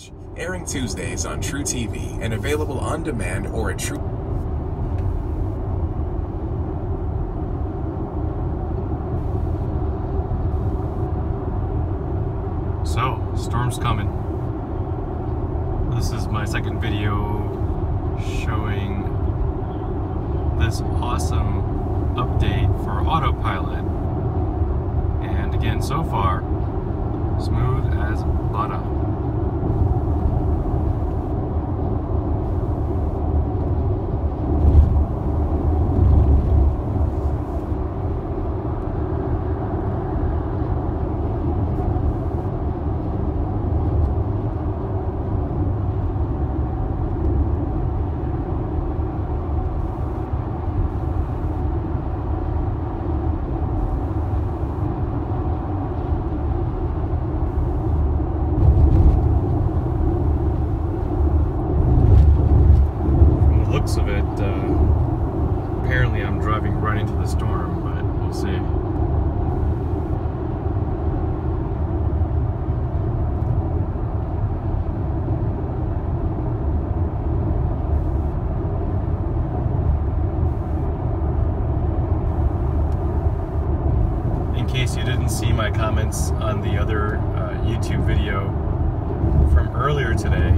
Watch, airing Tuesdays on True TV and available on demand or at True. So, storm's coming. This is my second video showing this awesome update for Autopilot. And again, so far, smooth as butter. Of it, apparently I'm driving right into the storm, but we'll see. In case you didn't see my comments on the other YouTube video from earlier today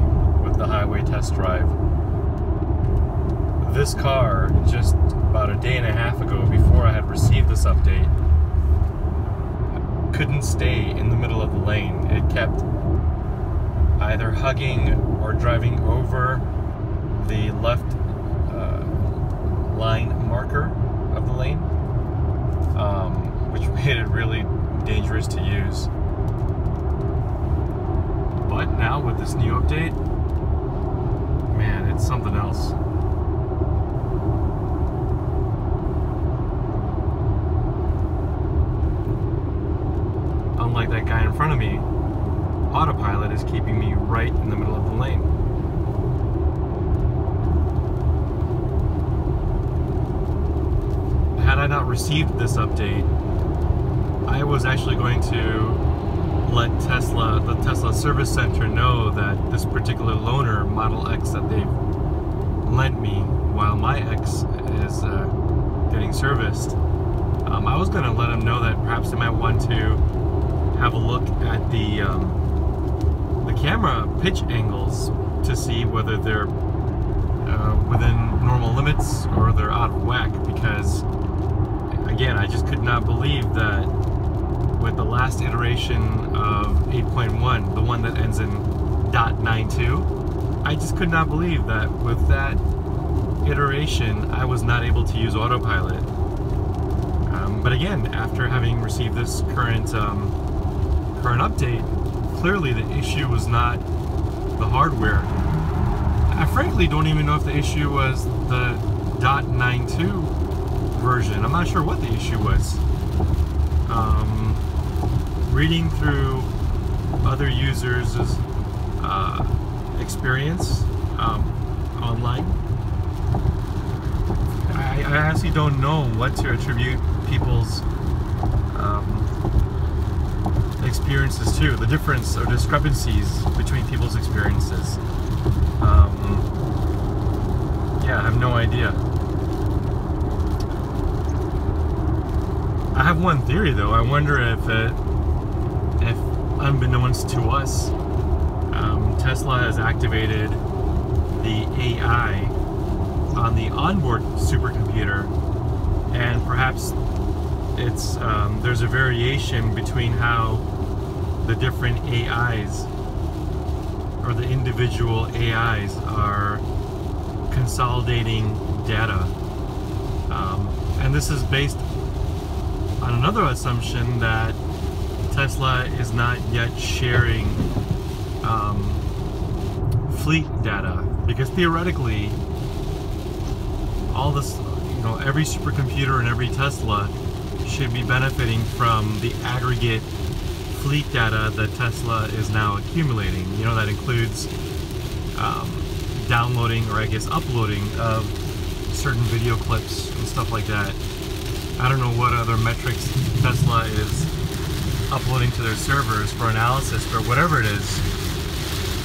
with the highway test drive, this car, just about a day and a half ago, before I had received this update, couldn't stay in the middle of the lane. It kept either hugging or driving over the left line marker of the lane, which made it really dangerous to use. But now with this new update, man, it's something else. Unlike that guy in front of me, Autopilot is keeping me right in the middle of the lane. Had I not received this update, I was actually going to let the Tesla service center know that this particular loaner, Model X, that they've lent me while my X is getting serviced, I was going to let them know that perhaps they might want to have a look at the camera pitch angles to see whether they're within normal limits or they're out of whack, because again, I just could not believe that with the last iteration of 8.1, the one that ends in .92, I just could not believe that with that iteration I was not able to use Autopilot. But again, after having received this current update, clearly the issue was not the hardware. I frankly don't even know if the issue was the .92 version. I'm not sure what the issue was. Reading through other users' experience online, I actually don't know what to attribute people's experiences to, the difference or discrepancies between people's experiences. Yeah, I have no idea. I have one theory though. I wonder if unbeknownst to us, Tesla has activated the AI on the onboard supercomputer, and perhaps it's there's a variation between how the different AIs or the individual AIs are consolidating data, and this is based on another assumption that Tesla is not yet sharing fleet data, because theoretically all this, every supercomputer and every Tesla should be benefiting from the aggregate fleet data that Tesla is now accumulating. That includes downloading, or I guess uploading, of certain video clips and stuff like that. I don't know what other metrics Tesla is uploading to their servers for analysis, but whatever it is,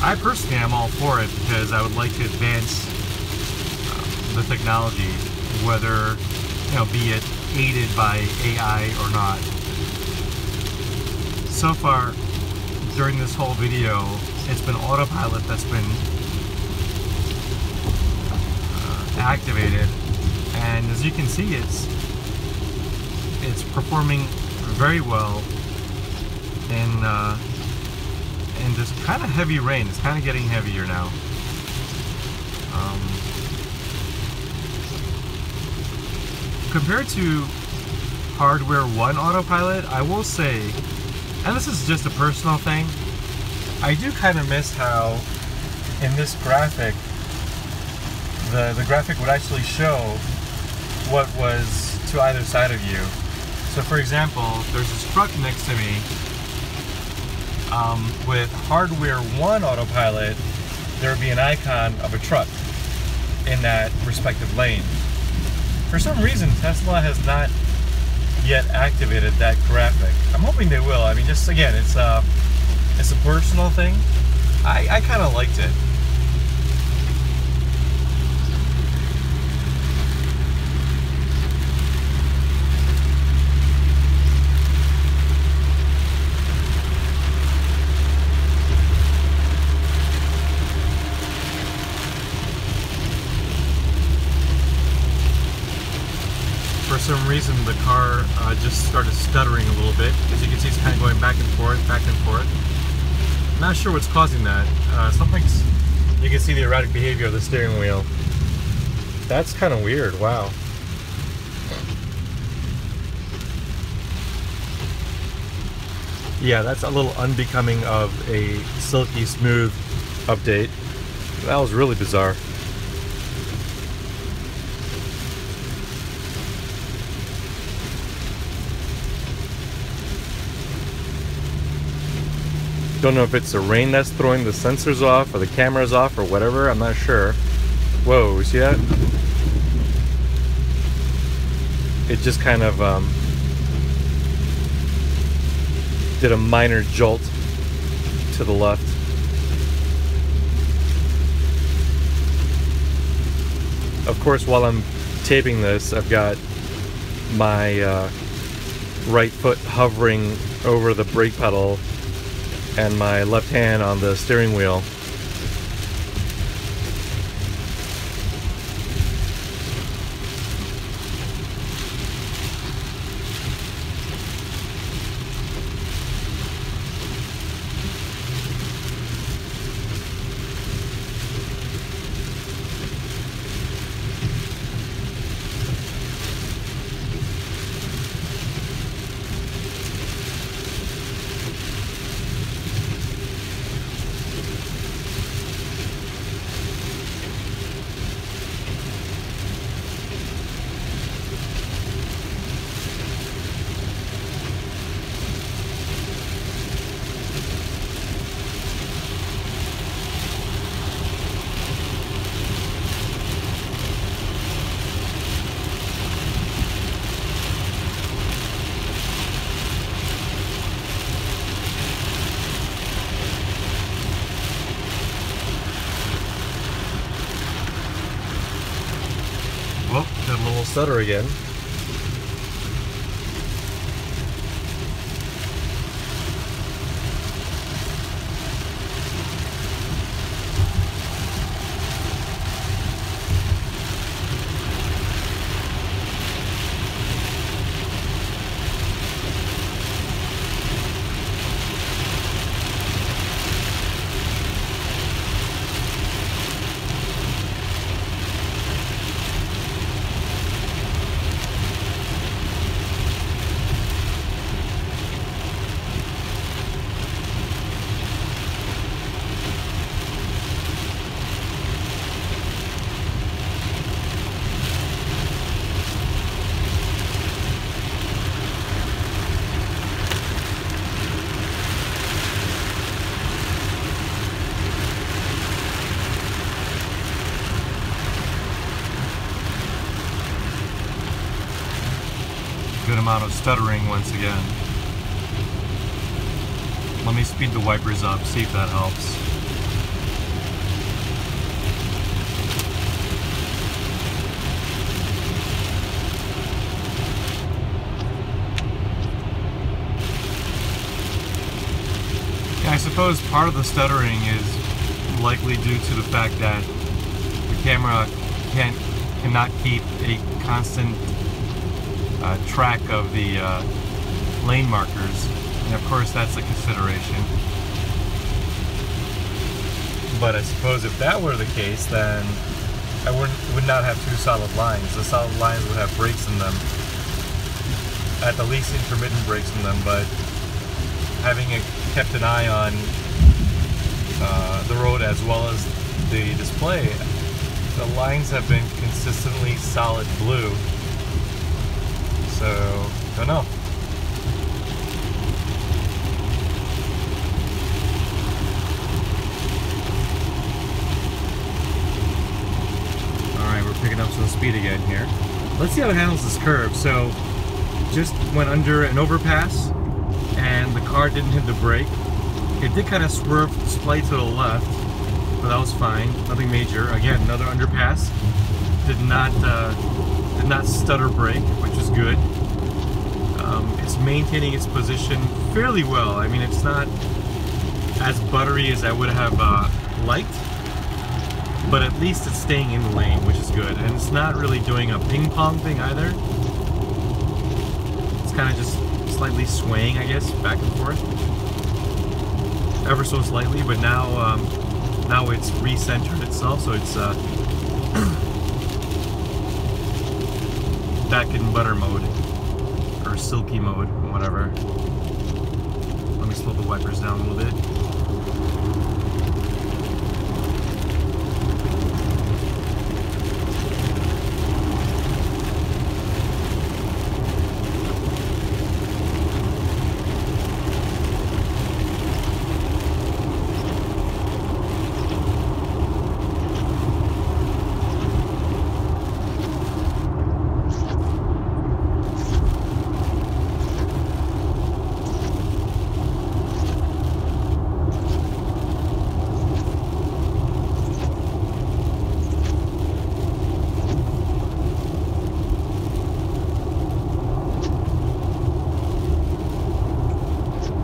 I personally am all for it because I would like to advance the technology, whether, you know, be it aided by AI or not. So far, during this whole video, it's been Autopilot that's been activated, and as you can see, it's performing very well in this kind of heavy rain. It's kind of getting heavier now. Compared to Hardware 1 Autopilot, I will say, and this is just a personal thing, I do kind of miss how in this graphic, the graphic would actually show what was to either side of you. So for example, there's this truck next to me. With Hardware 1 Autopilot, there would be an icon of a truck in that respective lane. For some reason, Tesla has not yet activated that graphic. I'm hoping they will. I mean, just again, it's a personal thing. I kind of liked it. For some reason, the car just started stuttering a little bit. As you can see, it's kind of going back and forth, back and forth. I'm not sure what's causing that. You can see the erratic behavior of the steering wheel. That's kind of weird, wow. Yeah, that's a little unbecoming of a silky smooth update. That was really bizarre. Don't know if it's the rain that's throwing the sensors off or the cameras off or whatever, I'm not sure. Whoa, see that? It just kind of did a minor jolt to the left. Of course, while I'm taping this, I've got my right foot hovering over the brake pedal and my left hand on the steering wheel. Well, got a little stutter again. Good amount of stuttering once again. Let me speed the wipers up, see if that helps. I suppose part of the stuttering is likely due to the fact that the camera cannot keep a constant track of the lane markers, and of course that's a consideration. But I suppose if that were the case, then I would not have two solid lines. The solid lines would have brakes in them, at the least intermittent brakes in them, but having kept an eye on the road as well as the display, the lines have been consistently solid blue. So, don't know. Alright, we're picking up some speed again here. Let's see how it handles this curve. So, just went under an overpass and the car didn't hit the brake. It did kind of swerve slightly to the left, but that was fine. Nothing major. Again, another underpass. Did not stutter brake, which is good. It's maintaining its position fairly well. I mean, it's not as buttery as I would have liked, but at least it's staying in the lane, which is good. And it's not really doing a ping pong thing either. It's kind of just slightly swaying, I guess, back and forth, ever so slightly. But now, now it's recentered itself, so it's back in butter mode, or silky mode, whatever. Let me slow the wipers down a little bit.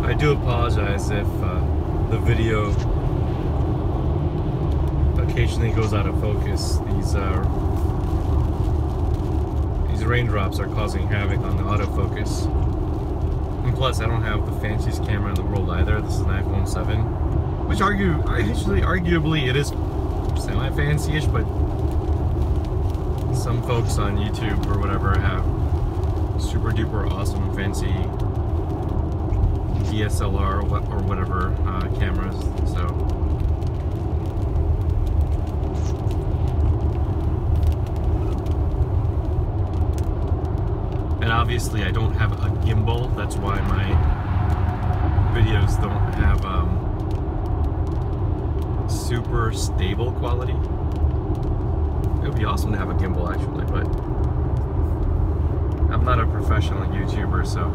I do apologize if the video occasionally goes out of focus. These raindrops are causing havoc on the autofocus. And plus, I don't have the fanciest camera in the world either. This is an iPhone 7, which arguably it is semi-fancy-ish, but some folks on YouTube or whatever have super duper awesome fancy DSLR or whatever cameras, so and obviously I don't have a gimbal. That's why my videos don't have super stable quality. It would be awesome to have a gimbal actually, but I'm not a professional YouTuber, so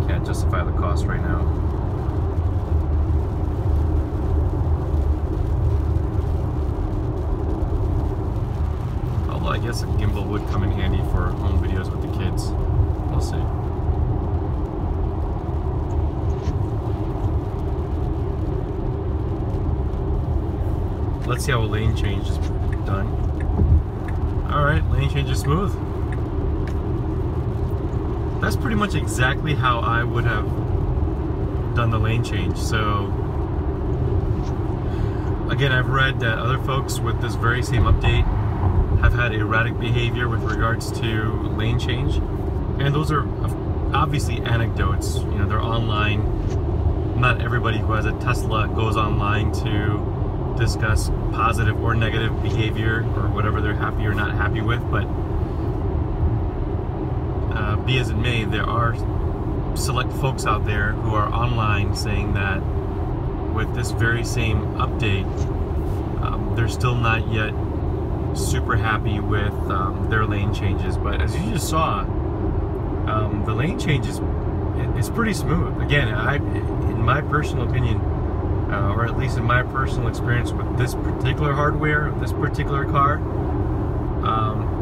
can't justify the cost right now. Although I guess a gimbal would come in handy for home videos with the kids. We'll see. Let's see how a lane change is done. Alright, lane change is smooth. That's pretty much exactly how I would have done the lane change. So again, I've read that other folks with this very same update have had erratic behavior with regards to lane change, and those are obviously anecdotes. You know, they're online. Not everybody who has a Tesla goes online to discuss positive or negative behavior or whatever they're happy or not happy with, but be as it may, there are select folks out there who are online saying that with this very same update, they're still not yet super happy with their lane changes. But as you just saw, the lane change is pretty smooth. Again, in my personal opinion, or at least in my personal experience with this particular hardware, this particular car,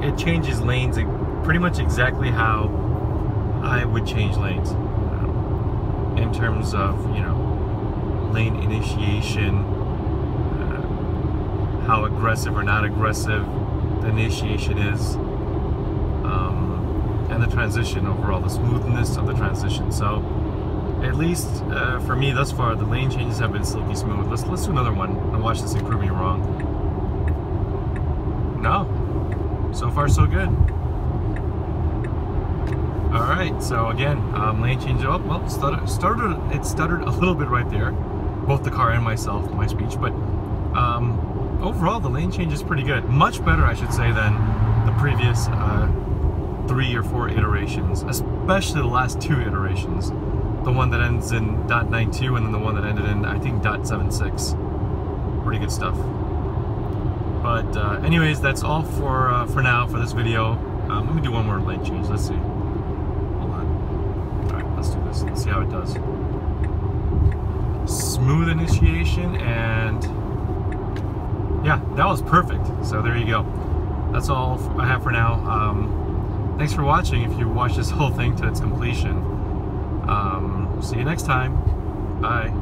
it changes lanes pretty much exactly how I would change lanes. in terms of, you know, lane initiation, how aggressive or not aggressive the initiation is, and the transition overall, the smoothness of the transition. So at least for me thus far, the lane changes have been silky smooth. Let's do another one and watch this thing prove me wrong. No, so far so good. All right, so again, lane change. Oh, well, it stuttered a little bit right there, both the car and myself, my speech. But overall, the lane change is pretty good. Much better, I should say, than the previous 3 or 4 iterations, especially the last 2 iterations. The one that ends in .92 and then the one that ended in, I think, .76. Pretty good stuff. But anyways, that's all for now for this video. Let me do one more lane change. Let's see. Hold on. All right, let's do this. Let's see how it does. Smooth initiation, and yeah, that was perfect. So there you go. That's all I have for now. Thanks for watching. If you watch this whole thing to its completion. See you next time. Bye.